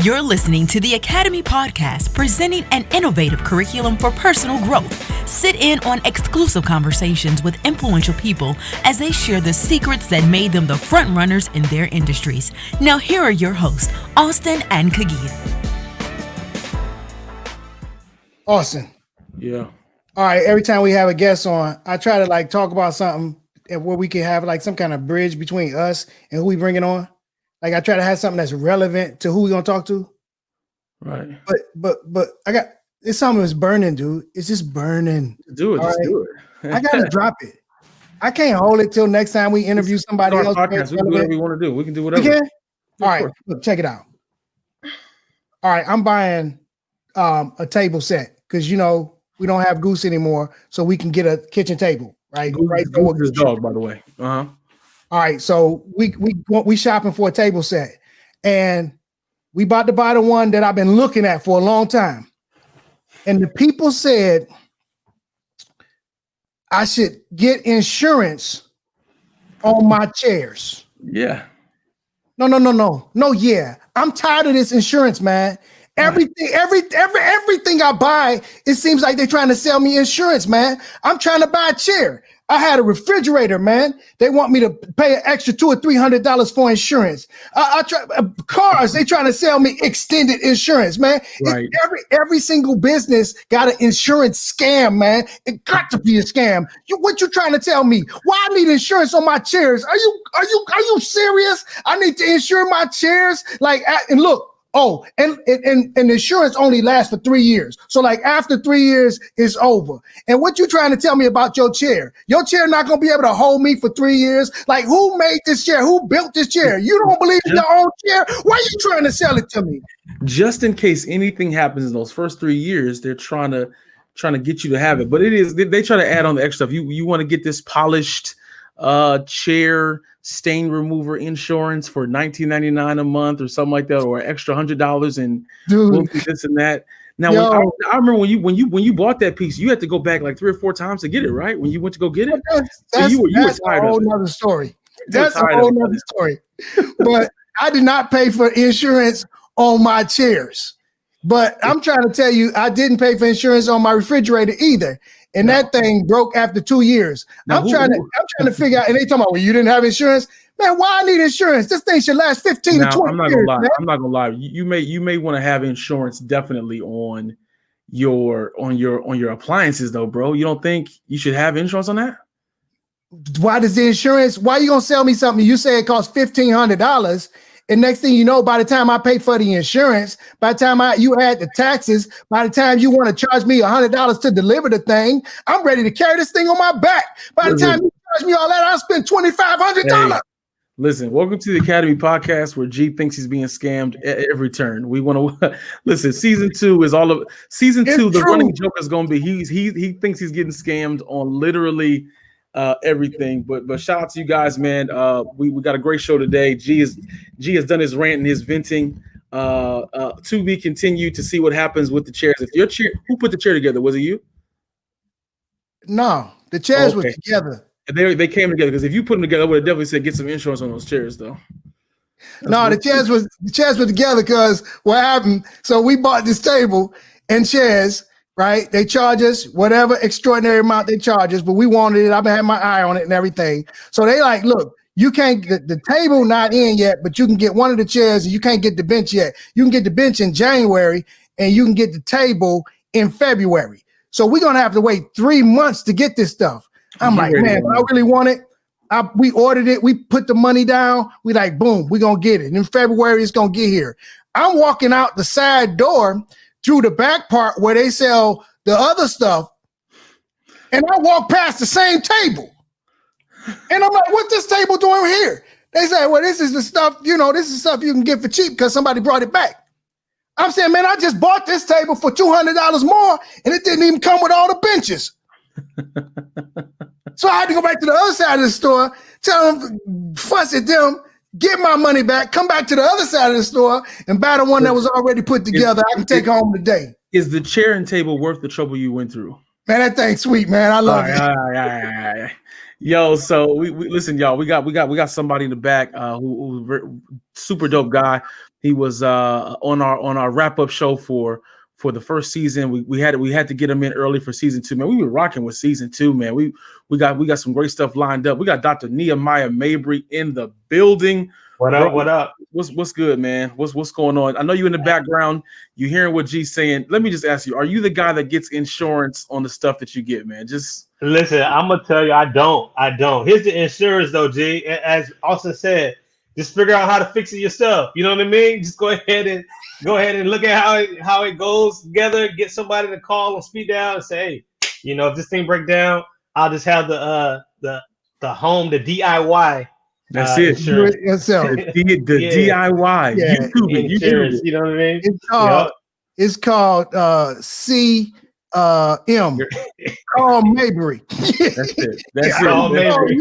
You're listening to the Academy Podcast, presenting an innovative curriculum for personal growth. Sit in on exclusive conversations with influential people as they share the secrets that made them the front runners in their industries. Now, here are your hosts, Austin and Kagia. Austin. Yeah. All right. Every time we have a guest on, I try to talk about something where we can have some kind of bridge between us and who we bring it on. I try to have something that's relevant to who we're gonna talk to. Right. But it's something that's burning, dude. It's just burning. Do it. Do it. I gotta drop it. I can't hold it till next time we interview somebody else. Podcast. We can do whatever we want to do. We can do whatever. We can? All right. Look, check it out. All right. I'm buying a table set because we don't have Goose anymore, so we can get a kitchen table. Right. Goose is dog, by the way. All right, so we shopping for a table set, and we about to buy the one that I've been looking at for a long time. And the people said I should get insurance on my chairs. Yeah. No. Yeah, I'm tired of this insurance, man. Everything I buy, it seems like they're trying to sell me insurance, man. I'm trying to buy a chair. I had a refrigerator, man. They want me to pay an extra $200 or $300 for insurance. Cars, they trying to sell me extended insurance, man. Right. Every single business got an insurance scam, man. It got to be a scam. What you trying to tell me? Why I need insurance on my chairs? Are you serious? I need to insure my chairs. And look. Oh, and insurance only lasts for 3 years. So after 3 years, it's over. And what you trying to tell me about your chair? Your chair not going to be able to hold me for 3 years? Who made this chair? Who built this chair? You don't believe in your own chair? Why are you trying to sell it to me? Just in case anything happens in those first 3 years, they're trying to get you to have it. But they try to add on the extra stuff. You want to get this polished chair stain remover insurance for $19.99 a month or something like that, or extra $100 and we'll do this and that. Now, I remember when you bought that piece, you had to go back 3 or 4 times to get it, right? When you went to go get it, that's a whole nother story. That's a whole nother story. But I did not pay for insurance on my chairs. But I'm trying to tell you, I didn't pay for insurance on my refrigerator either. And that thing broke after 2 years. I'm trying to figure out, and they talking about, well, you didn't have insurance? Man, why I need insurance? This thing should last 15 to 20 years. I'm not gonna lie. You may want to have insurance definitely on your appliances though, bro. You don't think you should have insurance on that? Why are you gonna sell me something? You say it costs $1,500. And next thing you know, by the time I pay for the insurance, by the time you add the taxes, by the time you want to charge me $100 to deliver the thing, I'm ready to carry this thing on my back. By the time you charge me all that, I'll spend $2,500. Hey, listen, welcome to the Academy Podcast, where G thinks he's being scammed at every turn. We want to listen. Season 2 is all of season 2. It's the true. Running joke is going to be he thinks he's getting scammed on literally everything. But shout out to you guys, man. We got a great show today. G has done his rant and his venting. To be continued to see what happens with the chairs. If your chair, who put the chair together? Was it you? No, the chairs were together. They came together, because if you put them together, I would have definitely said get some insurance on those chairs, though. The chairs were together because what happened? So we bought this table and chairs. Right? They charge us whatever extraordinary amount they charge us, but we wanted it. I've been having my eye on it and everything. So they look, you can't get the table not in yet, but you can get one of the chairs, and you can't get the bench yet. You can get the bench in January, and you can get the table in February. So we're gonna have to wait 3 months to get this stuff. I'm like, man, if I really want it. We ordered it. We put the money down. We boom, we're gonna get it. In February, it's gonna get here. I'm walking out the side door through the back part where they sell the other stuff, and I walk past the same table, and I'm like, what's this table doing here? They say, well, this is the stuff, this is stuff you can get for cheap because somebody brought it back. I'm saying, man, I just bought this table for $200 more, and it didn't even come with all the benches. So I had to go back to the other side of the store, tell them, fuss at them, get my money back, come back to the other side of the store and buy the one that was already put together. I can take home today. Is the chair and table worth the trouble you went through? Man, that thing's sweet, man. I love it. Yo, so we listen, y'all. We got somebody in the back super dope guy. He was on our wrap up show for the first season. We had to get him in early for season 2. Man, we were rocking with season 2. Man, we got some great stuff lined up. We got Dr. Nehemiah Mabry in the building. What up? What up? What's good, man? What's going on? I know you in the background. You hearing what G's saying? Let me just ask you: are you the guy that gets insurance on the stuff that you get, man? Just listen. I'm gonna tell you, I don't. Here's the insurance, though, G. As Austin said, just figure out how to fix it yourself. You know what I mean? Just go ahead and look at how it goes together. Get somebody to call on speed dial and say, hey, if this thing break down, I'll just have the DIY. That's it. Do it yourself. DIY. Yeah. YouTube it. Insurance, you know what I mean? It's called CM. Carl Mabry. That's it. Carl Mabry.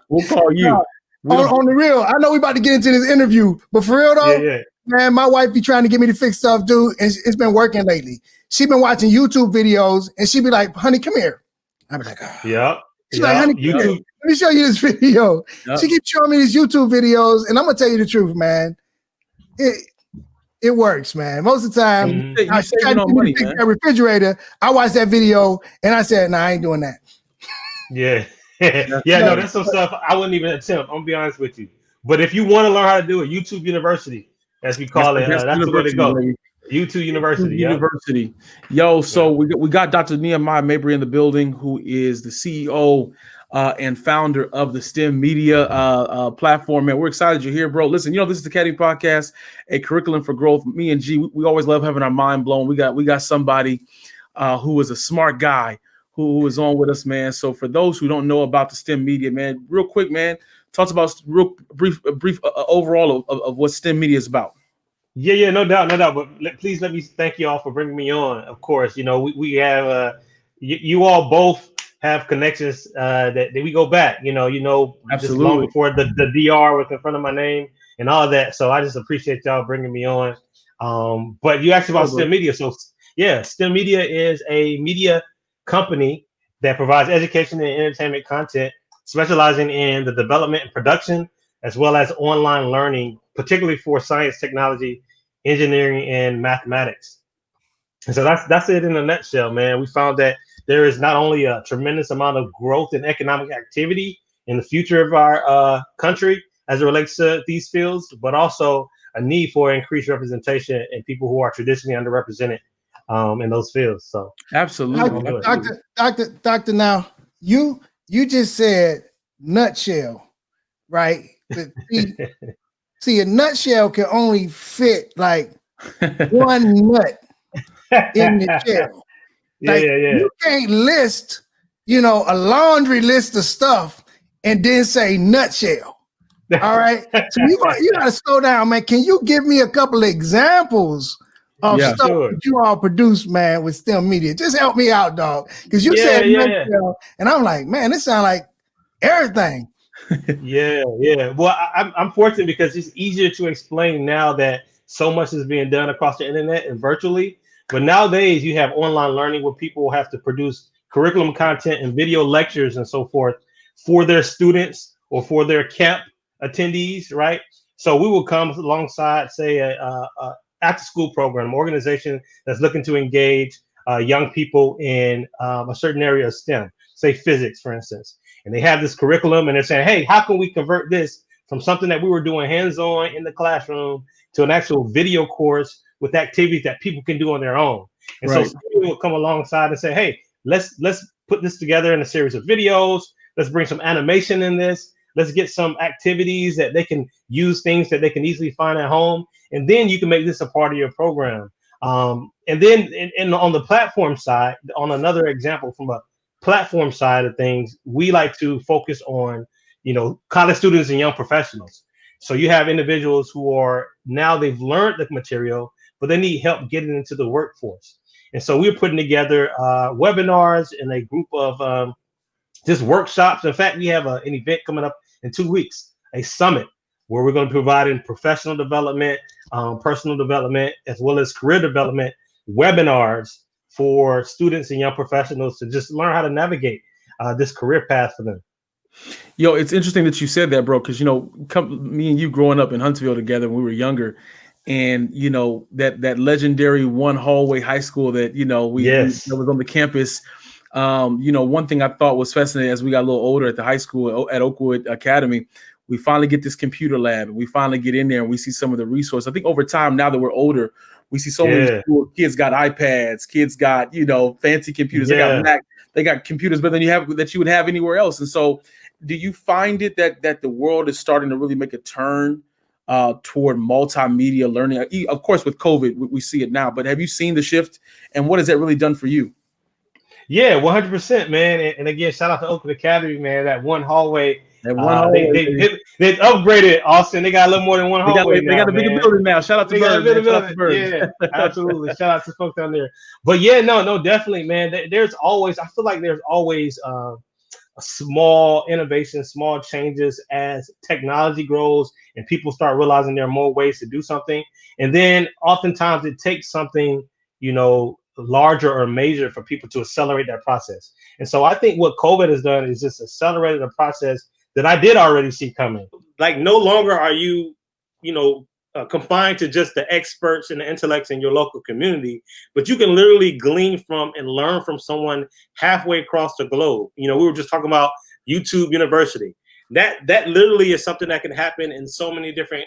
We'll call you. On the real, I know we about to get into this interview, but for real though, man, my wife be trying to get me to fix stuff, dude, and it's been working lately. She been watching YouTube videos, and she be like, "Honey, come here." I be like, "Yeah." She's like, "Honey, YouTube. Let me show you this video." Yep. She keeps showing me these YouTube videos, and I'm gonna tell you the truth, man. It works, man. Most of the time, I try to fix that refrigerator. I watch that video, and I said, "Nah, I ain't doing that." Yeah. No, that's some stuff I wouldn't even attempt. I'm gonna be honest with you. But if you want to learn how to do it, YouTube University, as we call it, that's the way to go. YouTube University. University. Yo, so we got Dr. Nehemiah Mabry in the building, who is the CEO and founder of the STEM Media platform. Man, we're excited you're here, bro. Listen, this is the Academy Podcast, a curriculum for growth. Me and G, we always love having our mind blown. We got somebody who is a smart guy who is on with us, man. So for those who don't know about the STEM Media, man, real quick, man, talk about real brief overall of what STEM Media is about. Yeah, no doubt. But please let me thank you all for bringing me on. Of course, we have you all both have connections that we go back. Absolutely. Just long before the DR was in front of my name and all that. So I just appreciate y'all bringing me on. But you asked about STEM Media. So yeah, STEM Media is a media company that provides education and entertainment content, specializing in the development and production, as well as online learning, particularly for science, technology, engineering, and mathematics. And so that's it in a nutshell, man. We found that there is not only a tremendous amount of growth and economic activity in the future of our country as it relates to these fields, but also a need for increased representation in people who are traditionally underrepresented in those fields. So absolutely. Doctor, now you just said nutshell, right? See, a nutshell can only fit like one nut in the shell. Like, you can't list, a laundry list of stuff and then say nutshell. All right. So you gotta slow down, man. Can you give me a couple of examples of stuff that you all produce, man, with STEM Media? Just help me out, dog. Because you said nutshell, and I'm like, man, this sounds like everything. Yeah. Well, I'm fortunate because it's easier to explain now that so much is being done across the internet and virtually. But nowadays, you have online learning where people have to produce curriculum content and video lectures and so forth for their students or for their camp attendees, right? So we will come alongside, say, a after-school program, organization that's looking to engage young people in a certain area of STEM, say physics, for instance. And they have this curriculum and they're saying, hey, how can we convert this from something that we were doing hands-on in the classroom to an actual video course with activities that people can do on their own? And so people will come alongside and say, hey, let's put this together in a series of videos. Let's bring some animation in this. Let's get some activities that they can use, things that they can easily find at home. And then you can make this a part of your program. And then on the platform side, on another example from a platform side of things, we like to focus on, college students and young professionals. So you have individuals who are now they've learned the material, but they need help getting into the workforce. And so we're putting together webinars and a group of just workshops. In fact, we have an event coming up in 2 weeks, a summit where we're going to be providing professional development, personal development, as well as career development webinars for students and young professionals to just learn how to navigate this career path for them. Yo, it's interesting that you said that, bro, because me and you growing up in Huntsville together when we were younger, and that legendary one hallway high school that that was on the campus. One thing I thought was fascinating as we got a little older at the high school at Oakwood Academy, we finally get this computer lab, and we finally get in there and we see some of the resources. I think over time, now that we're older, we see so many cool kids got iPads, kids got fancy computers, they got Mac, they got computers, but then you have that you would have anywhere else. And so, do you find it that the world is starting to really make a turn toward multimedia learning? Of course, with COVID, we see it now, but have you seen the shift, and what has that really done for you? Yeah, 100%, man. And again, shout out to Oakland Academy, man. That one hallway. They upgraded Austin. They got a little more than one hallway. They got a bigger building now. Shout out to Bird. Yeah, absolutely. Shout out to folks down there. But yeah, no, definitely, man. I feel like there's always a small innovation, small changes as technology grows and people start realizing there are more ways to do something. And then oftentimes it takes something, larger or major for people to accelerate that process. And so I think what COVID has done is just accelerated a process that I did already see coming. Like no longer are you, confined to just the experts and the intellects in your local community, but you can literally glean from and learn from someone halfway across the globe. We were just talking about YouTube University. That literally is something that can happen in so many different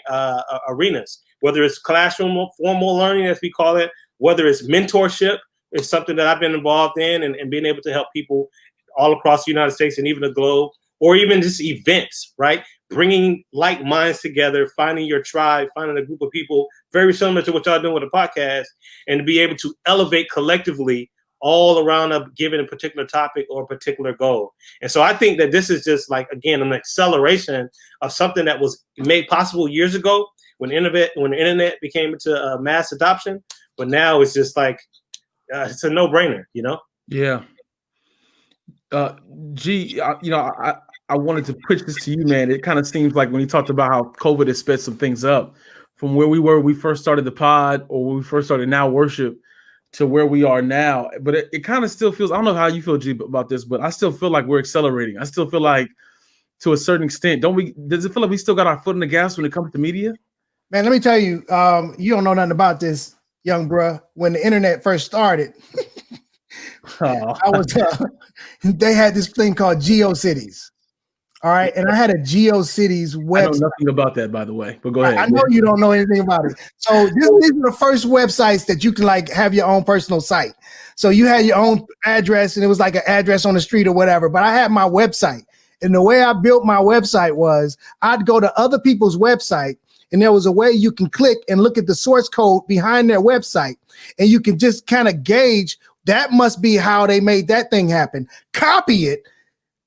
arenas, whether it's classroom formal learning, as we call it, whether it's mentorship. It's something that I've been involved in and being able to help people all across the United States and even the globe, or even just events, right? Bringing like minds together, finding your tribe, finding a group of people very similar to what y'all doing with the podcast, and to be able to elevate collectively all around a given particular topic or a particular goal. And so I think that this is just like, again, an acceleration of something that was made possible years ago when the internet became into mass adoption. But now it's just like, it's a no-brainer, Yeah. G, I wanted to pitch this to you, man. It kind of seems like when you talked about how COVID has sped some things up from where we were when we first started the pod or when we first started Now Worship to where we are now. But it kind of still feels, I don't know how you feel, G, about this, but I still feel like we're accelerating. I still feel like to a certain extent, does it feel like we still got our foot in the gas when it comes to media? Man, let me tell you, you don't know nothing about this, young bruh. When the internet first started, they had this thing called GeoCities. All right. And I had a GeoCities website. I know nothing about that, by the way, but go ahead. I know you don't know anything about it. So these are the first websites that you can have your own personal site. So you had your own address and it was like an address on the street or whatever, but I had my website. And the way I built my website was I'd go to other people's website and there was a way you can click and look at the source code behind their website. And you can just kind of gauge that must be how they made that thing happen. Copy it,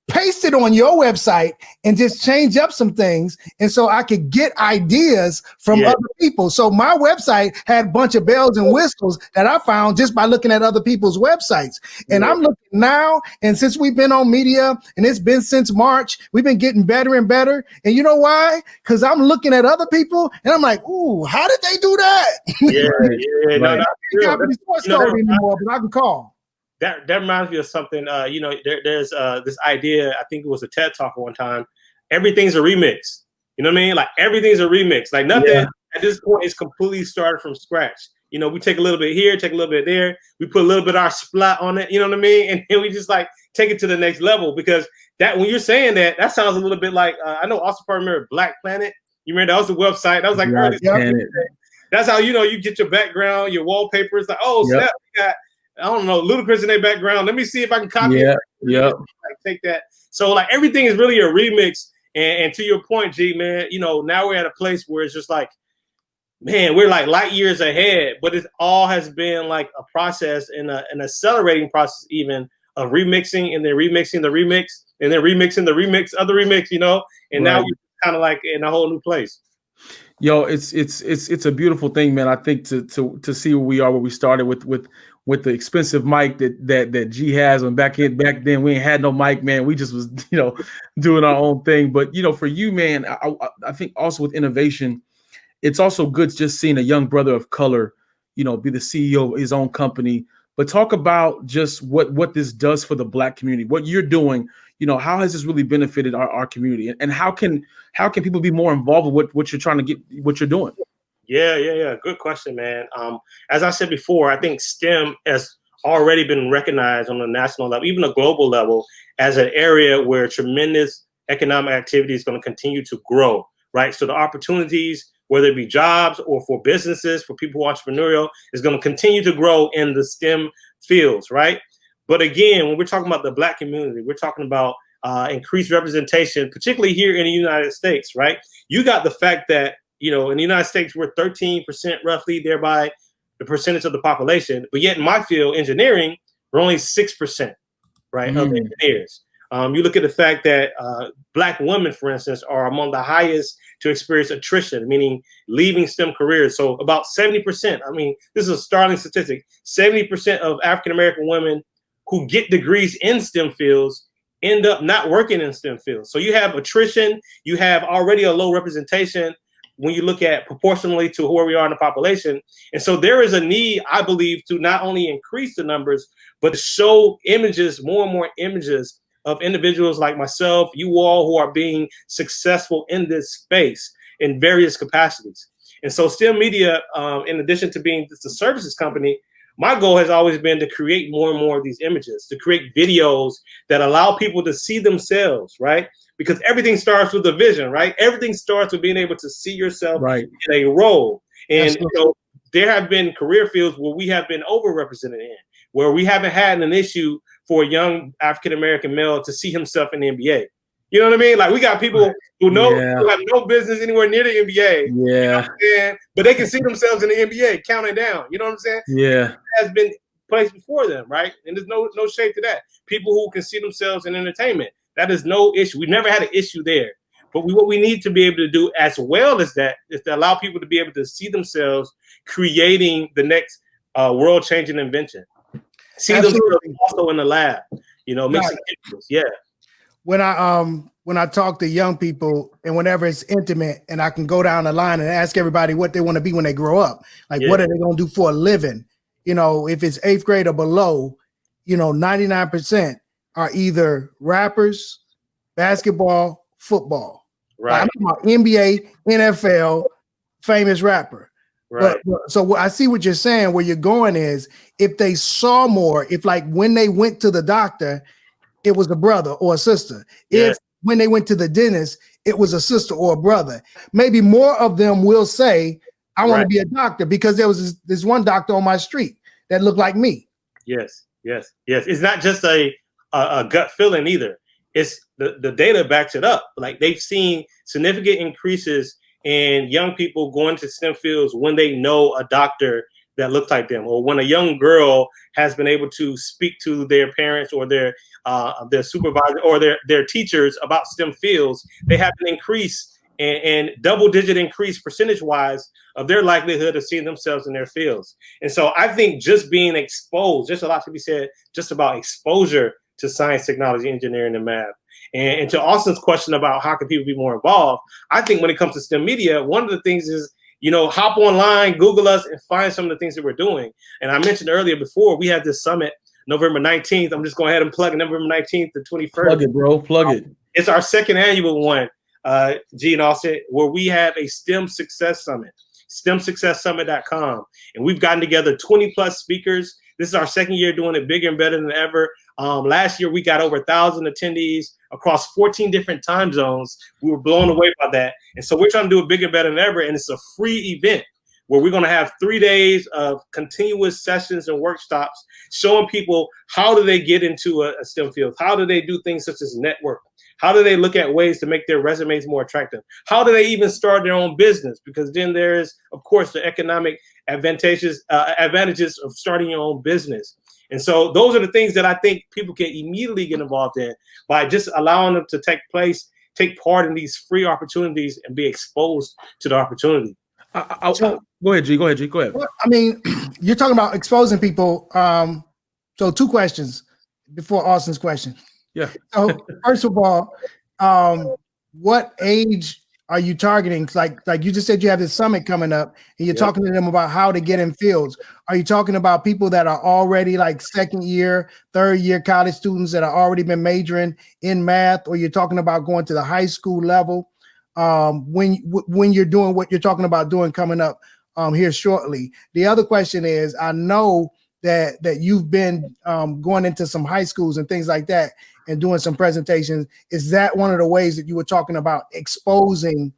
paste it on your website and just change up some things. And so I could get ideas from other people. So my website had a bunch of bells and whistles that I found just by looking at other people's websites. And I'm looking now, and since we've been on media, and it's been since March, we've been getting better and better. And you know why? Because I'm looking at other people and I'm like, ooh, how did they do that? Yeah. I can't copy the source code anymore, but I can call. That reminds me of something. There's this idea. I think it was a TED Talk at one time. Everything's a remix. You know what I mean? Like everything's a remix. Like nothing at this point is completely started from scratch. We take a little bit here, take a little bit there. We put a little bit of our splat on it. You know what I mean? And then we just like take it to the next level because that when you're saying that sounds a little bit like I know also probably remember Black Planet. You remember that was the website. That was like that's how you get your background, your wallpaper. It's like snap, we got. I don't know, Ludacris in their background. Let me see if I can copy it. Like, take that. So like everything is really a remix. And to your point, G, man, now we're at a place where it's just like, man, we're like light years ahead, but it all has been like a process and an accelerating process even of remixing and then remixing the remix and then remixing the remix of the remix, and now we're kind of like in a whole new place. Yo, it's a beautiful thing, man. I think to see where we are, where we started with the expensive mic that G has. When back then we ain't had no mic, man. We just was doing our own thing. But for you, man, I think also with innovation, it's also good just seeing a young brother of color, be the CEO of his own company. But talk about just what this does for the Black community. What you're doing, how has this really benefited our community, and how can people be more involved with what you're trying to get, what you're doing? Yeah. Good question, man. As I said before, I think STEM has already been recognized on a national level, even a global level, as an area where tremendous economic activity is going to continue to grow, right? So the opportunities, whether it be jobs or for businesses, for people who are entrepreneurial, is going to continue to grow in the STEM fields, right? But again, when we're talking about the Black community, we're talking about increased representation, particularly here in the United States, right? You got the fact that, in the United States, we're 13% roughly, thereby the percentage of the population. But yet in my field, engineering, we're only 6%, right, of engineers. You look at the fact that Black women, for instance, are among the highest to experience attrition, meaning leaving STEM careers. So about 70%, I mean, this is a startling statistic, 70% of African-American women who get degrees in STEM fields end up not working in STEM fields. So you have attrition, you have already a low representation when you look at proportionally to where we are in the population. And so there is a need, I believe, to not only increase the numbers, but to show images, more and more images of individuals like myself, you all, who are being successful in this space in various capacities. And so STEM Media, in addition to being just a services company, my goal has always been to create more and more of these images, to create videos that allow people to see themselves, right? Because everything starts with a vision, right? Everything starts with being able to see yourself in a role. And there have been career fields where we have been overrepresented in, where we haven't had an issue for a young African-American male to see himself in the NBA. You know what I mean? Like, we got people who who have no business anywhere near the NBA. Yeah. But they can see themselves in the NBA counting down. You know what I'm saying? Yeah. It has been placed before them, right? And there's no shade to that. People who can see themselves in entertainment, that is no issue. We've never had an issue there. But what we need to be able to do as well as that is to allow people to be able to see themselves creating the next world-changing invention. See themselves also in the lab, mixing chemicals. Yeah. When I talk to young people, and whenever it's intimate, and I can go down the line and ask everybody what they want to be when they grow up, like what are they going to do for a living? If it's 8th grade or below, 99% are either rappers, basketball, football. Right. I'm talking about NBA, NFL, famous rapper. Right. So I see what you're saying. Where you're going is, if they saw more, if like when they went to the doctor, it was a brother or a sister. Yeah. If when they went to the dentist, it was a sister or a brother. Maybe more of them will say, I want to be a doctor, because there was this one doctor on my street that looked like me. Yes. It's not just a gut feeling either. It's the data backs it up. Like, they've seen significant increases in young people going to STEM fields when they know a doctor that looks like them, or when a young girl has been able to speak to their parents or their supervisor or their teachers about STEM fields. They have an increase and double-digit increase percentage-wise of their likelihood of seeing themselves in their fields. And so I think just being exposed, there's a lot to be said just about exposure to science, technology, engineering, and math. And to Austin's question about how can people be more involved, I think when it comes to STEM media, one of the things is, hop online, Google us, and find some of the things that we're doing. And I mentioned earlier before, we had this summit November 19th. I'm just going ahead and plug it, November 19th to 21st. Plug it, bro. Plug it. It's our second annual one, G and Austin, where we have a STEM Success Summit, STEMSuccessSummit.com. And we've gotten together 20 plus speakers. This is our second year doing it bigger and better than ever. Last year, we got over 1,000 attendees across 14 different time zones. We were blown away by that. And so we're trying to do it bigger and better than ever. And it's a free event where we're going to have 3 days of continuous sessions and workshops showing people how do they get into a STEM field? How do they do things such as network? How do they look at ways to make their resumes more attractive? How do they even start their own business? Because then there is, of course, the economic advantages of starting your own business. And so those are the things that I think people can immediately get involved in by just allowing them to take part in these free opportunities and be exposed to the opportunity. Go ahead, G. Go ahead. Well, I mean, you're talking about exposing people. So 2 questions before Austin's question. Yeah. So first of all, what age are you targeting? Like you just said, you have this summit coming up, and you're talking to them about how to get in fields. Are you talking about people that are already like second year, third year college students that are already been majoring in math, or you're talking about going to the high school level? When you're doing what you're talking about doing coming up here shortly. The other question is, I know that you've been going into some high schools and things like that and doing some presentations. Is that one of the ways that you were talking about exposing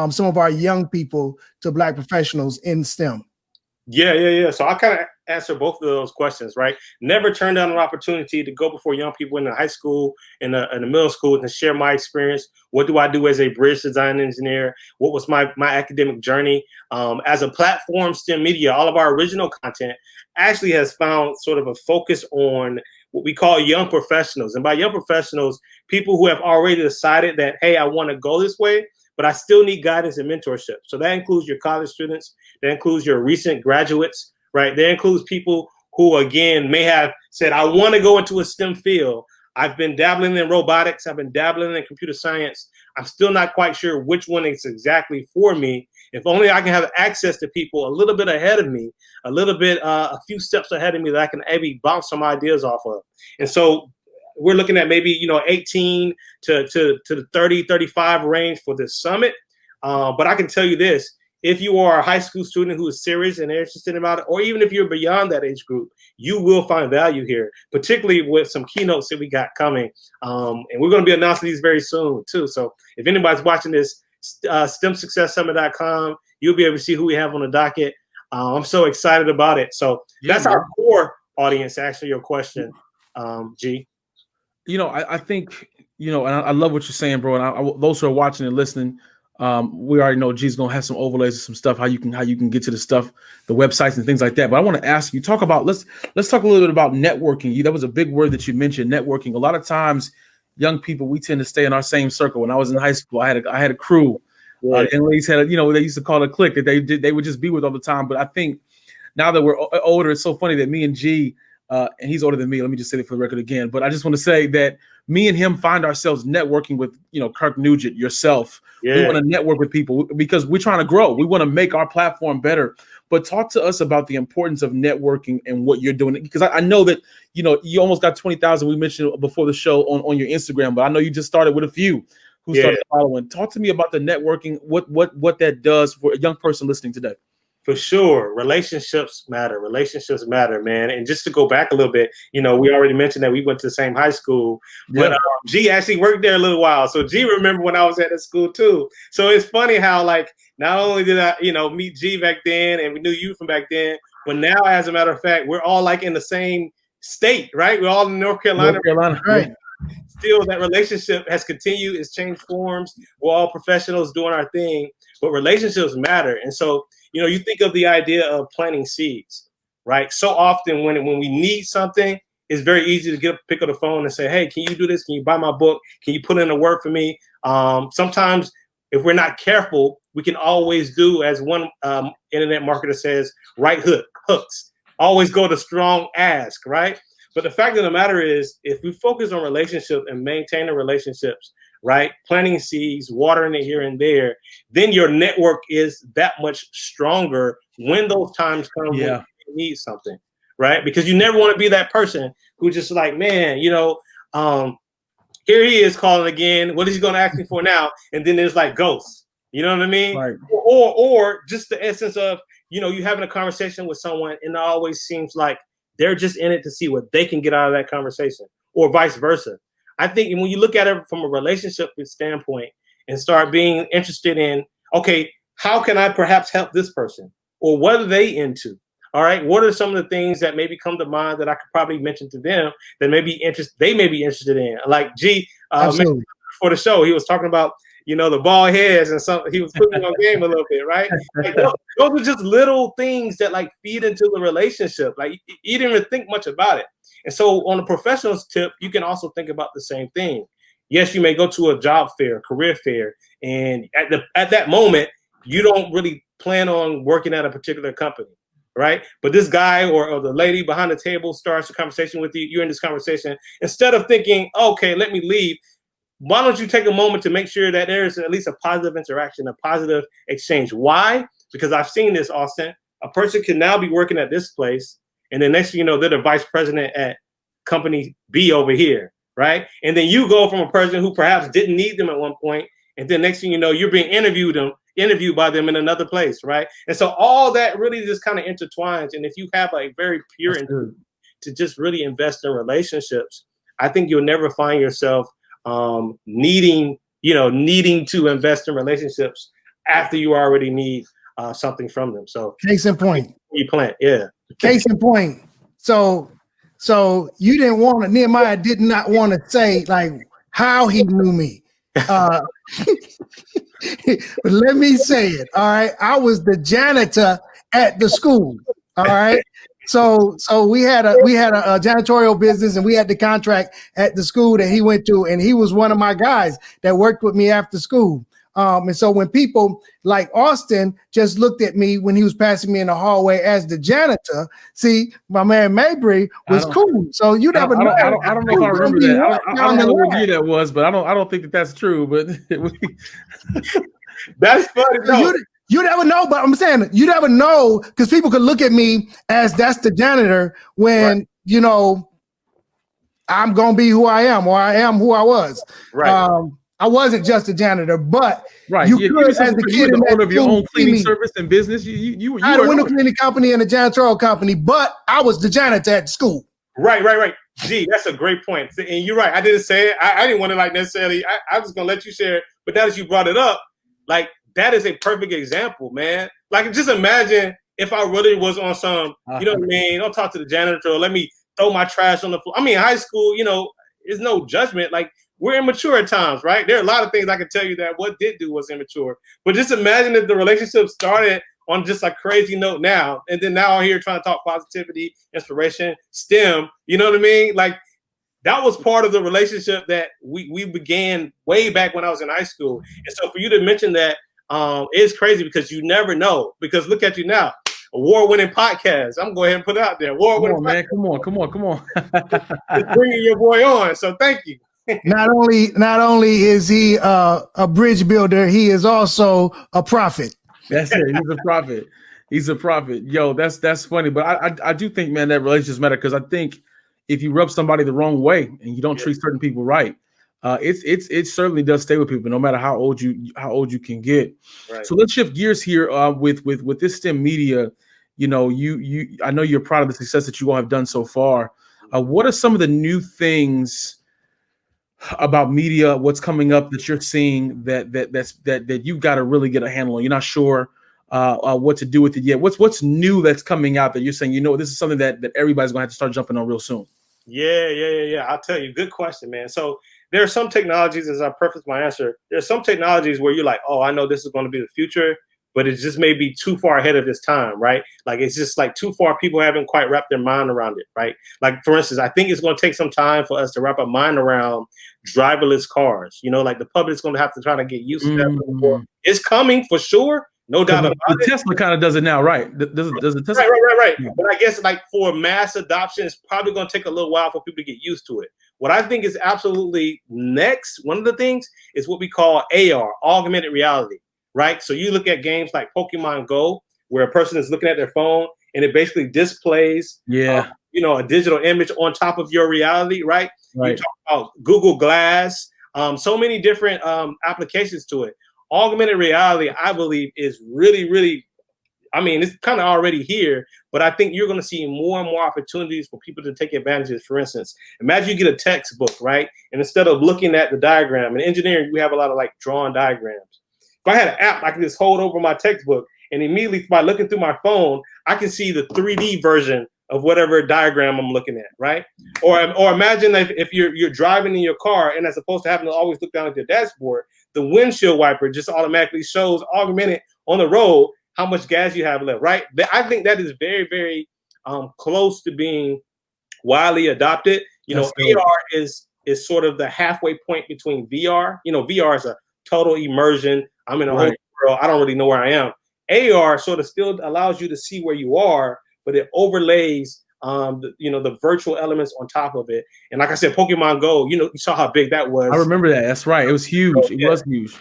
some of our young people to Black professionals in STEM? Yeah. So I kind of answer both of those questions, right? Never turn down an opportunity to go before young people in the high school and the middle school and share my experience. What do I do as a bridge design engineer? What was my academic journey? As a platform, STEM Media, all of our original content actually has found sort of a focus on what we call young professionals. And by young professionals, people who have already decided that, hey, I want to go this way, but I still need guidance and mentorship. So that includes your college students, that includes your recent graduates, right? That includes people who, again, may have said, I want to go into a STEM field. I've been dabbling in robotics. I've been dabbling in computer science. I'm still not quite sure which one is exactly for me. If only I can have access to people a little bit ahead of me, a little bit, a few steps ahead of me that I can maybe bounce some ideas off of. And so we're looking at maybe, 18 to the 30, 35 range for this summit. But I can tell you this, if you are a high school student who is serious and interested about it, or even if you're beyond that age group, you will find value here, particularly with some keynotes that we got coming. And we're going to be announcing these very soon too. So if anybody's watching this, STEMsuccesssummit.com, you'll be able to see who we have on the docket. I'm so excited about it. So that's our core audience, actually, your question, G. I think, and I love what you're saying, bro. And those who are watching and listening, we already know G's gonna have some overlays and some stuff, how you can get to the stuff, the websites and things like that. But I want to ask you, let's talk a little bit about networking. That was a big word that you mentioned, networking. A lot of times, young people, we tend to stay in our same circle. When I was in high school, I had a crew. And ladies had they used to call it a clique that they would just be with all the time. But I think now that we're older, it's so funny that me and G, and he's older than me. Let me just say it for the record again. But I just want to say that me and him find ourselves networking with, Kirk Nugent, yourself. Yeah. We want to network with people because we're trying to grow. We want to make our platform better. But talk to us about the importance of networking and what you're doing. Because I know that, you almost got 20,000. We mentioned before the show on your Instagram, but I know you just started with a few who started following. Talk to me about the networking, what that does for a young person listening today. For sure. Relationships matter. Relationships matter, man. And just to go back a little bit, we already mentioned that we went to the same high school, but G actually worked there a little while. So G remember when I was at the school too. So it's funny how, like, not only did I, meet G back then and we knew you from back then, but now, as a matter of fact, we're all like in the same state, right? We're all in North Carolina. Right. Still, that relationship has continued. It's changed forms. We're all professionals doing our thing, but relationships matter. And so, you think of the idea of planting seeds, right? So often when we need something, it's very easy to pick up the phone and say, hey, can you do this? Can you buy my book? Can you put in a word for me? Sometimes if we're not careful, we can always do, as one internet marketer says, right hooks. Always go to strong ask, right? But the fact of the matter is, if we focus on relationships and maintaining relationships, right, planting seeds, watering it here and there, then your network is that much stronger when those times come when you need something, right? Because you never want to be that person who just like, man, here he is calling again. What is he going to ask me for now? And then there's like ghosts. You know what I mean? Right. Or just the essence of, you having a conversation with someone and it always seems like they're just in it to see what they can get out of that conversation, or vice versa. I think when you look at it from a relationship standpoint and start being interested in, okay, how can I perhaps help this person? Or what are they into? All right, what are some of the things that maybe come to mind that I could probably mention to them that they may be interested in? Like G, for the show, he was talking about, the bald heads and something. He was putting on game a little bit, right? Like, those are just little things that like feed into the relationship. Like you didn't even think much about it. And so on a professional's tip, you can also think about the same thing. Yes, you may go to a job fair, career fair, and at that moment, you don't really plan on working at a particular company, right? But this guy or the lady behind the table starts a conversation with you. You're in this conversation. Instead of thinking, okay, let me leave, why don't you take a moment to make sure that there is at least a positive interaction, a positive exchange? Why? Because I've seen this, Austin. A person can now be working at this place, and the next thing you know, they're the vice president at company B over here, right? And then you go from a person who perhaps didn't need them at one point, and then next thing you know, you're being interviewed by them in another place, right? And so all that really just kind of intertwines. And if you have a very pure intent to just really invest in relationships, I think you'll never find yourself needing to invest in relationships after you already need something from them. So case in point, you plant, yeah. Case in point. So you didn't want to. Nehemiah did not want to say like how he knew me. But let me say it. All right, I was the janitor at the school. All right. So we had a janitorial business, and we had the contract at the school that he went to, and he was one of my guys that worked with me after school. And so when people like Austin just looked at me when he was passing me in the hallway as the janitor, see, my man Mabry was cool. So you never know. I don't know if I remember that. I don't know what year that was, but I don't think that's true. But that's funny. So you never know, but I'm saying you never know because people could look at me as that's the janitor when I'm gonna be who I am, or I am who I was. Right. I wasn't just a janitor, but right. You could, as a kid, the owner of your own cleaning service and business. You I had a window cleaning company and a janitorial company, but I was the janitor at the school. Right. Gee, that's a great point. And you're right. I didn't say it. I didn't want to necessarily. I was gonna let you share it, but now that you brought it up, like that is a perfect example, man. Like just imagine if I really was on some, you know what I mean? Don't talk to the janitor. Or let me throw my trash on the floor. I mean, high school, there's no judgment. Like. We're immature at times, right? There are a lot of things I can tell you that what did do was immature. But just imagine if the relationship started on just a crazy note now, and then now I'm here trying to talk positivity, inspiration, STEM. You know what I mean? Like that was part of the relationship that we began way back when I was in high school. And so for you to mention that is crazy because you never know. Because look at you now. Award-winning podcast. I'm going to go ahead and put it out there. Award-winning man. Come on. Just bringing your boy on. So thank you. Not only is he a bridge builder, he is also a prophet. That's it. He's a prophet. Yo, that's funny. But I do think, man, that relationships matter because I think if you rub somebody the wrong way and you don't treat certain people right, it certainly does stay with people no matter how old you can get. Right. So let's shift gears here with this STEM media. I know you're proud of the success that you all have done so far. What are some of the new things about media, what's coming up that you're seeing that you've got to really get a handle on? You're not sure what to do with it yet. What's new that's coming out that you're saying, this is something that everybody's gonna have to start jumping on real soon? Yeah. I'll tell you, good question, man. So there are some technologies, as I preface my answer, there's some technologies where you're like, oh, I know this is going to be the future, but it just may be too far ahead of this time, right? Like it's just like too far. People haven't quite wrapped their mind around it, right? Like for instance, I think it's going to take some time for us to wrap our mind around driverless cars. Like the public's going to have to try to get used to that. It's coming for sure, no doubt about it. Tesla kind of does it now, right? Does it Tesla? Right. Yeah. But I guess like for mass adoption, it's probably going to take a little while for people to get used to it. What I think is absolutely next, one of the things is what we call AR, augmented reality. Right. So you look at games like Pokemon Go, where a person is looking at their phone and it basically displays, a digital image on top of your reality. Right. You talk about Google Glass, so many different applications to it. Augmented reality, I believe, is really, really, it's kind of already here, but I think you're going to see more and more opportunities for people to take advantage of it. For instance, imagine you get a textbook, right? And instead of looking at the diagram, in engineering, we have a lot of like drawn diagrams. If I had an app, I can just hold over my textbook and immediately by looking through my phone, I can see the 3D version of whatever diagram I'm looking at, right? Or imagine if you're driving in your car and as opposed to having to always look down at your dashboard, the windshield wiper just automatically shows augmented on the road how much gas you have left, right? I think that is very, very close to being widely adopted. AR is sort of the halfway point between VR. VR is a total immersion. I'm in a whole world. I don't really know where I am. AR sort of still allows you to see where you are, but it overlays the virtual elements on top of it. And like I said, Pokemon Go, you saw how big that was. I remember that. That's right. It was huge. It was huge.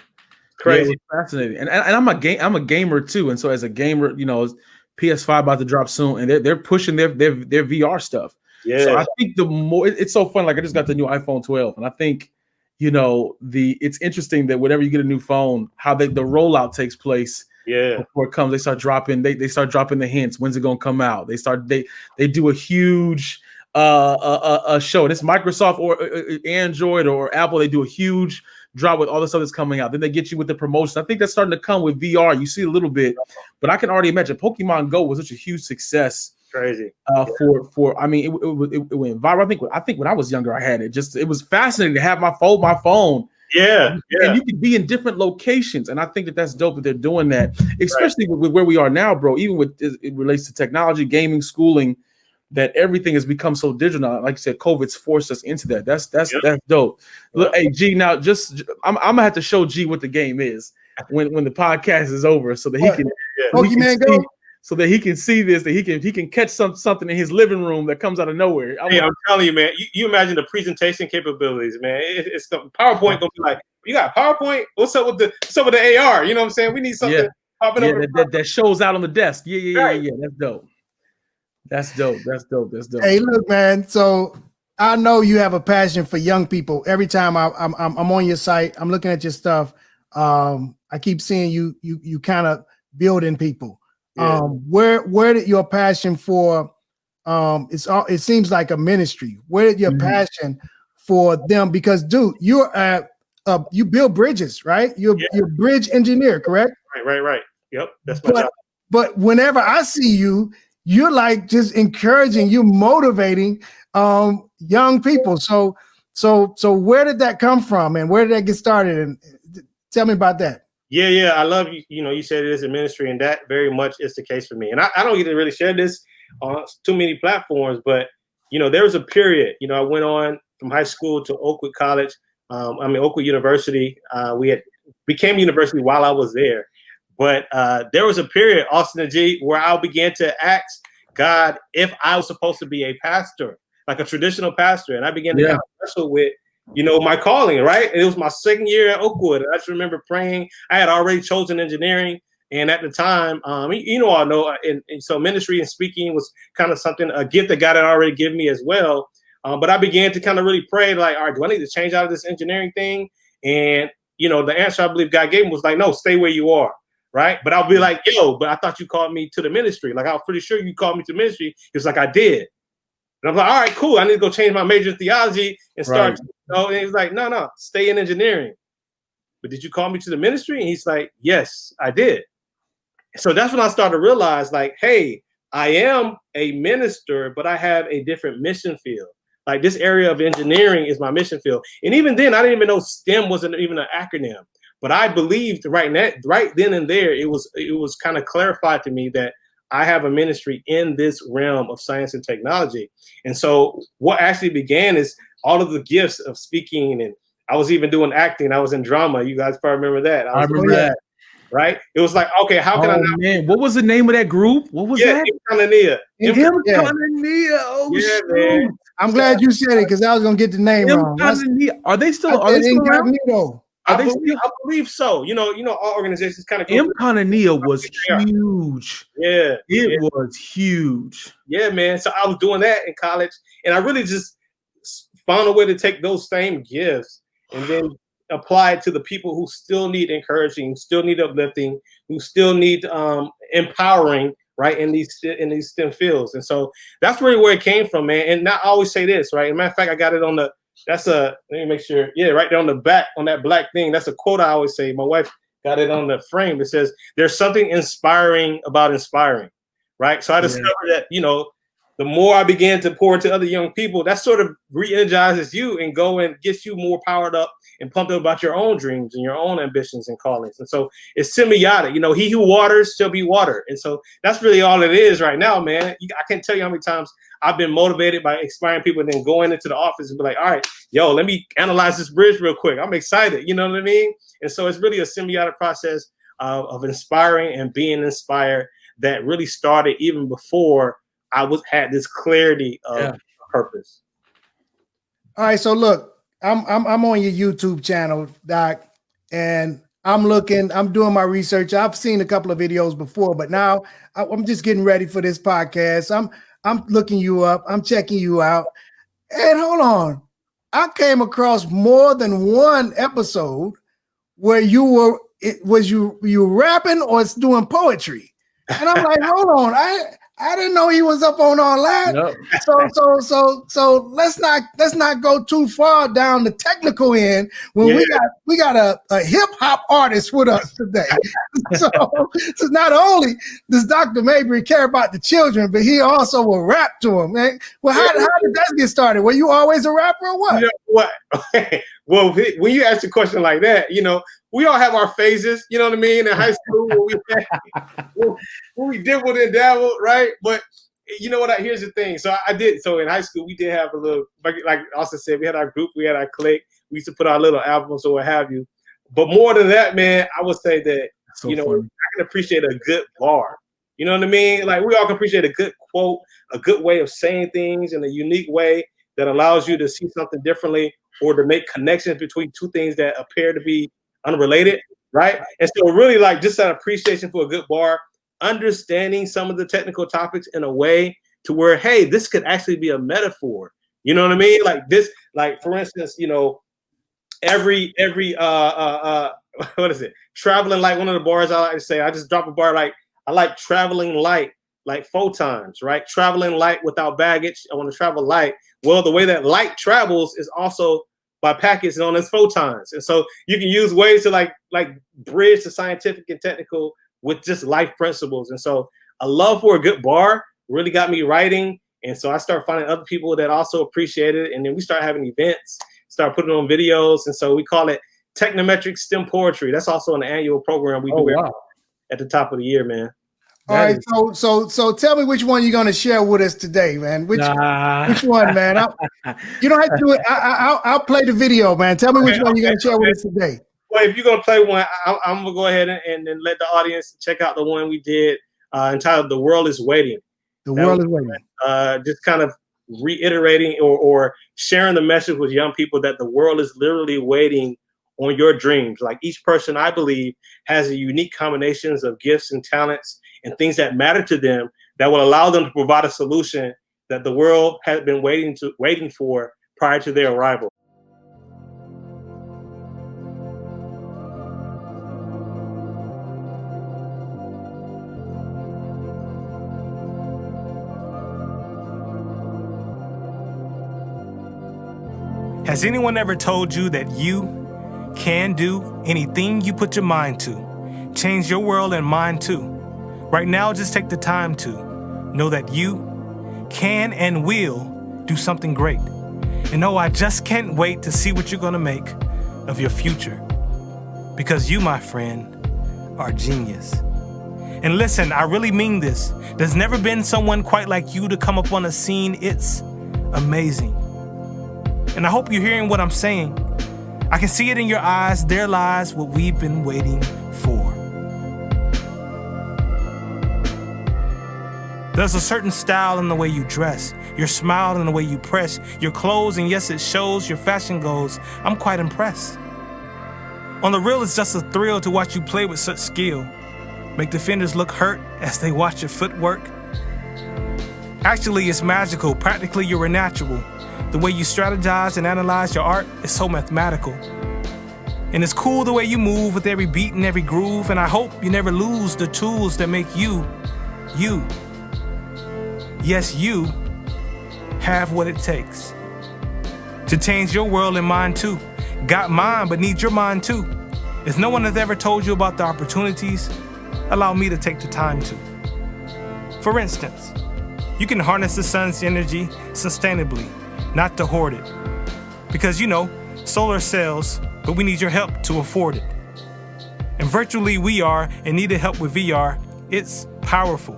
Crazy. Yeah, it was fascinating. And I'm a gamer too. And so as a gamer, PS5 about to drop soon, and they're pushing their VR stuff. Yeah. So I think the more it's so fun. Like I just got the new iPhone 12, and I think it's interesting that whenever you get a new phone, how the rollout takes place. Yeah. Before it comes, they start dropping. They start dropping the hints. When's it gonna come out? They do a huge a show. And it's Microsoft or Android or Apple. They do a huge drop with all the stuff that's coming out. Then they get you with the promotion. I think that's starting to come with VR. You see a little bit, but I can already imagine Pokemon Go was such a huge success. Crazy. For I mean, it went viral. I think when I was younger, I had it. It was fascinating to have my phone. Yeah. And you could be in different locations, and I think that's dope that they're doing that, especially with where we are now, bro. Even with it relates to technology, gaming, schooling, that everything has become so digital now. Like you said, COVID's forced us into that. That's dope. Look, hey G, now I'm gonna have to show G what the game is when the podcast is over, so that he can Pokemon Go. So that he can see this, that he can catch something in his living room that comes out of nowhere. I'm telling you, man. You imagine the presentation capabilities, man. It's the PowerPoint gonna be like, you got PowerPoint? What's up with the AR? You know what I'm saying? We need something popping up. That shows out on the desk. Yeah. That's dope. That's dope. Hey, look, man. So I know you have a passion for young people. Every time I'm on your site, I'm looking at your stuff. I keep seeing you kind of building people. Yeah. Where did your passion for it seems like a ministry. Where did your passion for them? Because dude, you're you build bridges, right? You're a bridge engineer, correct? Right. Yep. That's my job. But whenever I see you, you're like just encouraging, you motivating young people. So where did that come from, and where did that get started? And tell me about that. Yeah. I love you. You said it is a ministry, and that very much is the case for me. And I don't get to really share this on too many platforms, but there was a period. I went on from high school to Oakwood College. Oakwood University. We became university while I was there, but there was a period, Austin and G, where I began to ask God if I was supposed to be a pastor, like a traditional pastor, and I began to kind of wrestle with my calling, right? And it was my second year at Oakwood. I just remember praying. I had already chosen engineering. And at the time, all know, and so ministry and speaking was kind of a gift that God had already given me as well. But I began to kind of really pray, like, all right, do I need to change out of this engineering thing? And, the answer I believe God gave me was like, no, stay where you are, right? But I'll be like, but I thought you called me to the ministry. Like, I was pretty sure you called me to ministry. It was like, I did. And I'm like, all right, cool. I need to go change my major in theology and start. And he's like, no, stay in engineering. But did you call me to the ministry? And he's like, yes, I did. So that's when I started to realize, like, hey, I am a minister, but I have a different mission field. Like, this area of engineering is my mission field. And even then, I didn't even know STEM wasn't even an acronym. But I believed right then and there, it was kind of clarified to me that I have a ministry in this realm of science and technology. And so what actually began is all of the gifts of speaking, and I was even doing acting. I was in drama. You guys probably remember that. I remember that. Right? It was like, okay, how can I not? Man, what was the name of that group? What was that? Imkanania. Imkanania. Oh, yeah, shoot. Man. I'm glad you said it, because I was gonna get the name wrong. Are they still around? I believe so. All organizations kind of. Imkanania was huge. Yeah, it was huge. Yeah, man. So I was doing that in college, and I really just found a way to take those same gifts and then apply it to the people who still need encouraging, still need uplifting, who still need empowering, right, in these STEM fields. And so that's really where it came from, man. And I always say this, right? As a matter of fact, I got it on the. Let me make sure. Yeah, right there on the back on that black thing. That's a quote I always say. My wife got it on the frame. It says, "There's something inspiring about inspiring," right? So I discovered that, the more I began to pour into other young people, that sort of re-energizes you and gets you more powered up and pumped up about your own dreams and your own ambitions and callings. And so it's symbiotic. He who waters shall be watered. And so that's really all it is right now, man. I can't tell you how many times I've been motivated by inspiring people and then going into the office and be like, all right, let me analyze this bridge real quick. I'm excited. You know what I mean? And so it's really a symbiotic process of inspiring and being inspired that really started even before I had this clarity of purpose. All right, so look, I'm on your YouTube channel, Doc, and I'm doing my research. I've seen a couple of videos before, but now I'm just getting ready for this podcast. I'm looking you up, I'm checking you out. And hold on, I came across more than one episode where you rapping or it's doing poetry. And I'm like, hold on, I didn't know he was up on all that. Nope. So let's not go too far down the technical end when we got a hip hop artist with us today. so not only does Dr. Mabry care about the children, but he also will rap to them, man. Well, how did that get started? Were you always a rapper or what? You know what? Well, when you ask a question like that, we all have our phases, you know what I mean? In high school, when we dibbled and dabbled, right? But you know what? Here's the thing. So So in high school, we did have a little, like Austin said, we had our group, we had our clique. We used to put our little albums or what have you. But more than that, man, I would say that, funny. I can appreciate a good bar. You know what I mean? Like we all can appreciate a good quote, a good way of saying things in a unique way that allows you to see something differently or to make connections between two things that appear to be unrelated, right? And so really like just that appreciation for a good bar, understanding some of the technical topics in a way to where, hey, this could actually be a metaphor. You know what I mean? Like this, like for instance, every what is it? Traveling light, one of the bars I like to say, I just drop a bar like, I like traveling light, like photons, right? Traveling light without baggage. I want to travel light. Well, the way that light travels is also by packets known as photons. And so you can use ways to like bridge the scientific and technical with just life principles. And so a love for a good bar really got me writing. And so I started finding other people that also appreciate it. And then we start having events, start putting on videos. And so we call it Technometric STEM Poetry. That's also an annual program we do at the top of the year, man. All right, so tell me which one you're going to share with us today, man. Which one, man? You don't have to do it. I'll play the video, man. Tell me which one you're going to share with us today. Well, if you're going to play one, I'm going to go ahead and then let the audience check out the one we did entitled "The World Is Waiting." The world is waiting. Just kind of reiterating or sharing the message with young people that the world is literally waiting on your dreams. Like each person, I believe, has a unique combinations of gifts and talents and things that matter to them that will allow them to provide a solution that the world had been waiting for prior to their arrival. Has anyone ever told you that you can do anything you put your mind to? Change your world and mine too. Right now, just take the time to know that you can and will do something great. And no, I just can't wait to see what you're gonna make of your future. Because you, my friend, are genius. And listen, I really mean this. There's never been someone quite like you to come up on a scene. It's amazing. And I hope you're hearing what I'm saying. I can see it in your eyes. There lies what we've been waiting for. There's a certain style in the way you dress, your smile and the way you press, your clothes, and yes, it shows your fashion goals. I'm quite impressed. On the real, it's just a thrill to watch you play with such skill. Make defenders look hurt as they watch your footwork. Actually, it's magical. Practically, you're a natural. The way you strategize and analyze your art is so mathematical. And it's cool the way you move with every beat and every groove, and I hope you never lose the tools that make you, you. Yes, you have what it takes to change your world and mine too. Got mine, but need your mind too. If no one has ever told you about the opportunities, allow me to take the time to. For instance, you can harness the sun's energy sustainably, not to hoard it. Because solar cells, but we need your help to afford it. And virtually we are and needed help with VR. It's powerful.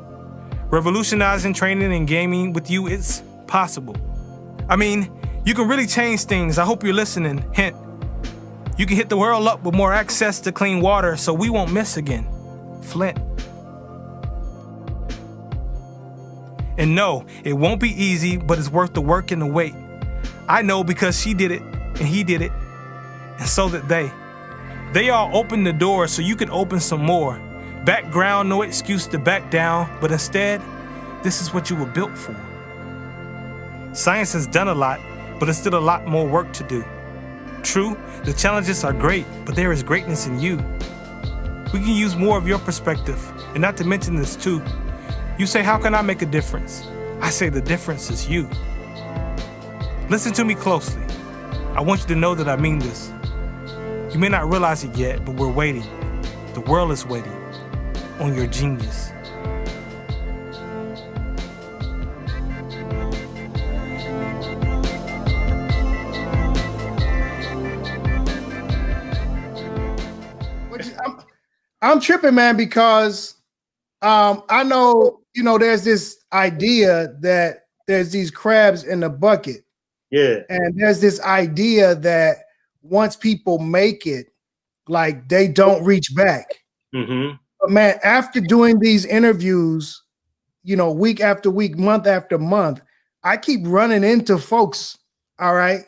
Revolutionizing training and gaming with you, it's possible. I mean, you can really change things. I hope you're listening. Hint, you can hit the world up with more access to clean water so we won't miss again. Flint. And no, it won't be easy, but it's worth the work and the wait. I know because she did it, and he did it, and so did they. They all opened the door so you could open some more. Background, no excuse to back down, but instead, this is what you were built for. Science has done a lot, but there's still a lot more work to do. True, the challenges are great, but there is greatness in you. We can use more of your perspective, and not to mention this too. You say, how can I make a difference? I say the difference is you. Listen to me closely. I want you to know that I mean this. You may not realize it yet, but we're waiting. The world is waiting on your genius. I'm tripping, man, because I know, there's this idea that there's these crabs in the bucket. Yeah. And there's this idea that once people make it, like they don't reach back. Mm-hmm. But man, after doing these interviews, week after week, month after month, I keep running into folks. All right.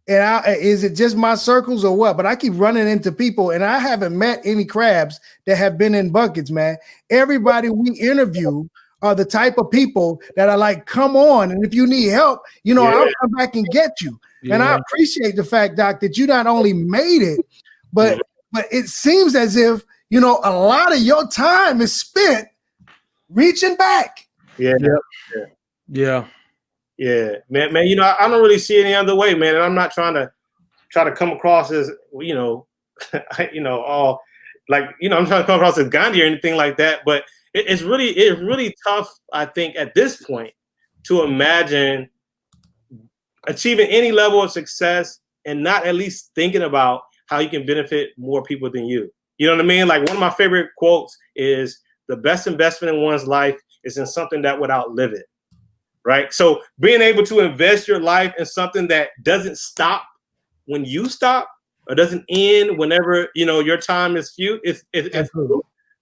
And is it just my circles or what? But I keep running into people, and I haven't met any crabs that have been in buckets, man. Everybody we interview are the type of people that are like, come on. And if you need help, I'll come back and get you. Yeah. And I appreciate the fact, Doc, that you not only made it, but it seems as if, a lot of your time is spent reaching back. Yeah. Yeah. Yeah, man, I don't really see any other way, man. And I'm not trying to come across as, all like, I'm trying to come across as Gandhi or anything like that. But it's really tough, I think, at this point to imagine achieving any level of success and not at least thinking about how you can benefit more people than you. You know what I mean? Like, one of my favorite quotes is, the best investment in one's life is in something that would outlive it. Right. So being able to invest your life in something that doesn't stop when you stop, or doesn't end whenever, your time is few,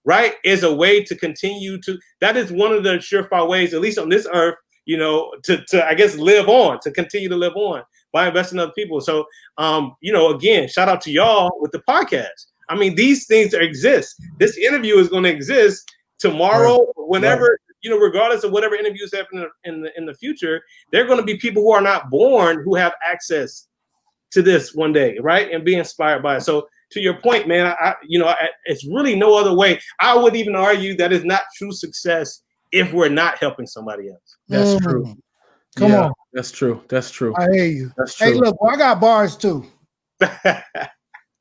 right, is a way to continue to, that is one of the surefire ways, at least on this earth, to I guess live on, to continue to live on by investing in other people. So, again, shout out to y'all with the podcast. I mean, these things exist. This interview is going to exist tomorrow, whenever. Right. Regardless of whatever interviews happen in the future, there are going to be people who are not born who have access to this one day, right? And be inspired by it. So to your point, man, it's really no other way. I would even argue that is not true success if we're not helping somebody else. That's true. Come on. That's true. I hear you. That's true. Hey, look, I got bars too.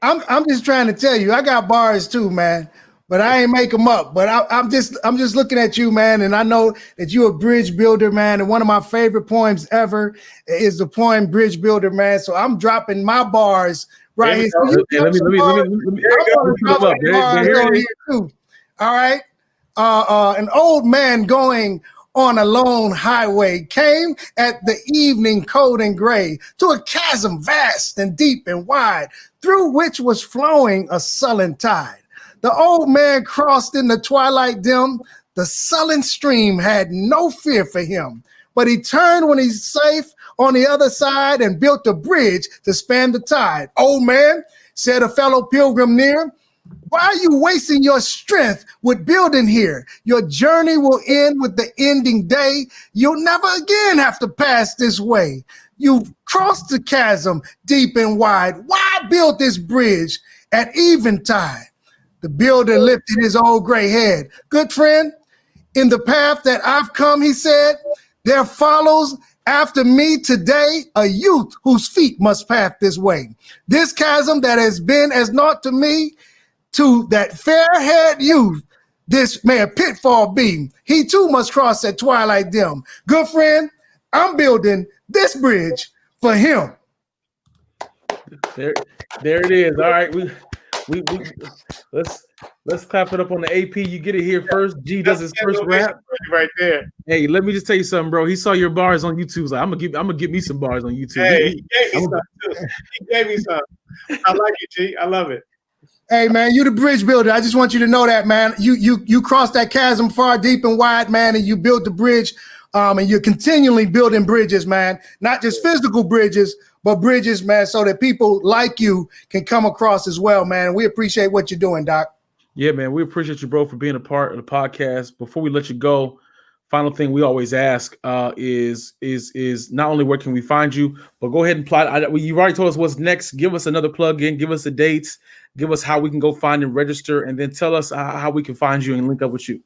I'm just trying to tell you, I got bars too, man. But I ain't make them up. But I'm just looking at you, man, and I know that you're a bridge builder, man. And one of my favorite poems ever is the poem "Bridge Builder," man. So I'm dropping my bars right here. Let me too. All right. An old man going on a lone highway came at the evening cold and gray to a chasm vast and deep and wide, through which was flowing a sullen tide. The old man crossed in the twilight dim. The sullen stream had no fear for him, but he turned when he's safe on the other side and built a bridge to span the tide. Old man, said a fellow pilgrim near, why are you wasting your strength with building here? Your journey will end with the ending day. You'll never again have to pass this way. You've crossed the chasm deep and wide. Why build this bridge at eventide? The builder lifted his old gray head. Good friend, in the path that I've come, he said, there follows after me today a youth whose feet must path this way. This chasm that has been as naught to me, to that fair-haired youth, this may a pitfall be. He too must cross at twilight dim. Good friend, I'm building this bridge for him. There it is. All right, we let's clap it up on the AP. You get it here first. G does his first rap right there. Hey, let me just tell you something, bro. He saw your bars on YouTube. He's like, I'm gonna get me some bars on YouTube. Hey, he gave me some. I like it, G. I love it. Hey man, you the bridge builder. I just want you to know that, man. You crossed that chasm far, deep, and wide, man, and you built the bridge And you're continually building bridges, man, not just physical bridges, but bridges, man, so that people like you can come across as well, man. We appreciate what you're doing, Doc. Yeah, man, we appreciate you, bro, for being a part of the podcast. Before we let you go, final thing we always ask is not only where can we find you, but go ahead and plot. You've already told us what's next. Give us another plug-in. Give us the dates. Give us how we can go find and register, and then tell us how we can find you and link up with you.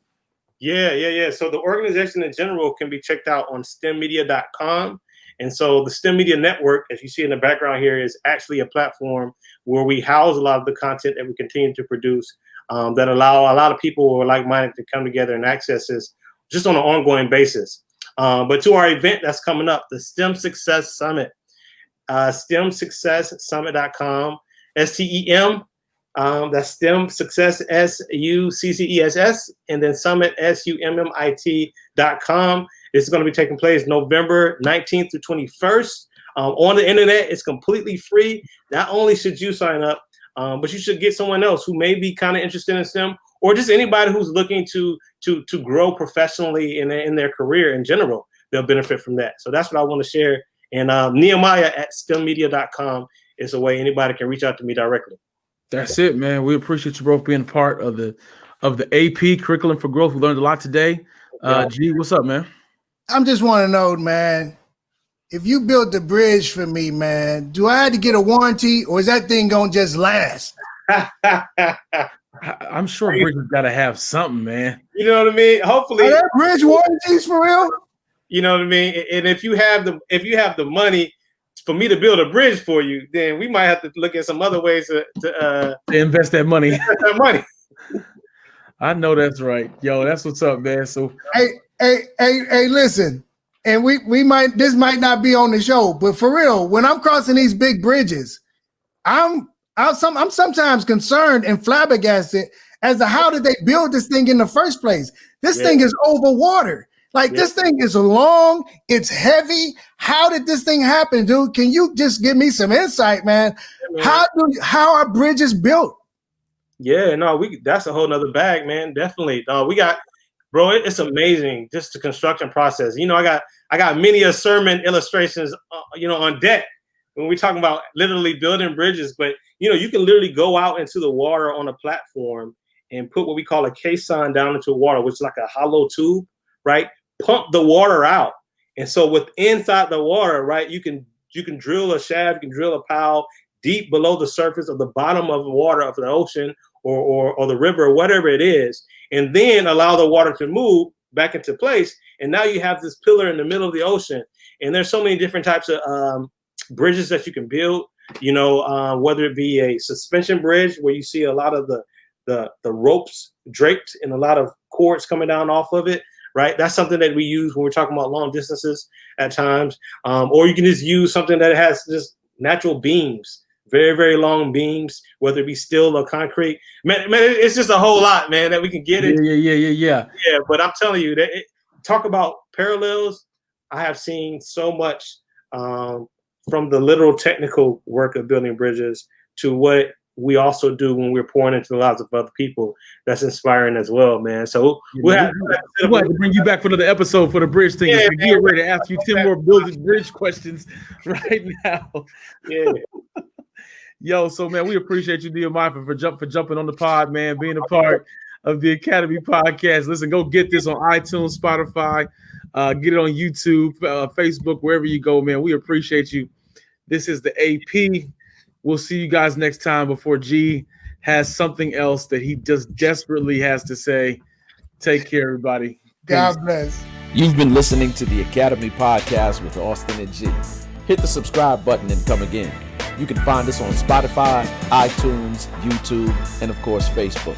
Yeah. So the organization in general can be checked out on stemmedia.com. And so the STEM Media Network, as you see in the background here, is actually a platform where we house a lot of the content that we continue to produce that allow a lot of people who are like-minded to come together and access this just on an ongoing basis. But to our event that's coming up, the STEM Success Summit, STEMsuccesssummit.com, STEM, that's STEM Success, SUCCESS, and then Summit, SUMMIT.com. It's going to be taking place November 19th to 21st. On the internet, it's completely free. Not only should you sign up, but you should get someone else who may be kind of interested in STEM, or just anybody who's looking to grow professionally in their career in general. They'll benefit from that. So that's what I want to share. And Nehemiah at STEMmedia.com is a way anybody can reach out to me directly. That's it, man. We appreciate you both being part of the AP Curriculum for Growth. We learned a lot today. G, what's up, man? I'm just want to know, man, if you built the bridge for me, man, do I have to get a warranty, or is that thing going to just last? I'm sure bridges got to have something, man. You know what I mean? Hopefully. Are there bridge warranties for real? You know what I mean? And if you have the money for me to build a bridge for you, then we might have to look at some other ways to invest that money. I know that's right. Yo, that's what's up, man. So Hey, listen, and this might not be on the show, but for real, when I'm crossing these big bridges, I'm sometimes concerned and flabbergasted as to how did they build this thing in the first place? This thing is over water. This thing is long, it's heavy. How did this thing happen, dude? Can you just give me some insight, man? How are bridges built? Yeah, no, that's a whole nother bag, man. Definitely. We got, bro, it's amazing just the construction process. You know, I got many a sermon illustrations, on deck when we're talking about literally building bridges. But, you can literally go out into the water on a platform and put what we call a caisson down into water, which is like a hollow tube, right? Pump the water out. And so inside the water, right, you can drill a shaft, you can drill a pile deep below the surface of the bottom of the water of the ocean or the river, or whatever it is, and then allow the water to move back into place. And now you have this pillar in the middle of the ocean. And there's so many different types of bridges that you can build, whether it be a suspension bridge where you see a lot of the ropes draped and a lot of cords coming down off of it, right? That's something that we use when we're talking about long distances at times. Or you can just use something that has just natural beams, very, very long beams, whether it be steel or concrete. Man, it's just a whole lot, man, that we can get into. Yeah. Yeah, but I'm telling you, talk about parallels. I have seen so much from the literal technical work of building bridges to what we also do when we're pouring into the lives of other people. That's inspiring as well, man. So we'll have to bring you back for another episode for the bridge thing. Yeah, we're ready to ask you 10 more building bridge questions right now. Yeah. Yo, so man, we appreciate you, Nehemiah, for jumping on the pod, man, being a part of the Academy podcast. Listen, go get this on iTunes, Spotify, get it on YouTube, Facebook, wherever you go, man. We appreciate you. This is the AP. We'll see you guys next time before G has something else that he just desperately has to say. Take care, everybody. God bless. You've been listening to the Academy Podcast with Austin and G. Hit the subscribe button and come again. You can find us on Spotify, iTunes, YouTube, and of course, Facebook.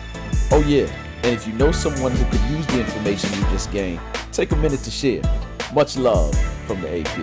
Oh yeah, and if you know someone who could use the information you just gained, take a minute to share. Much love from the AP.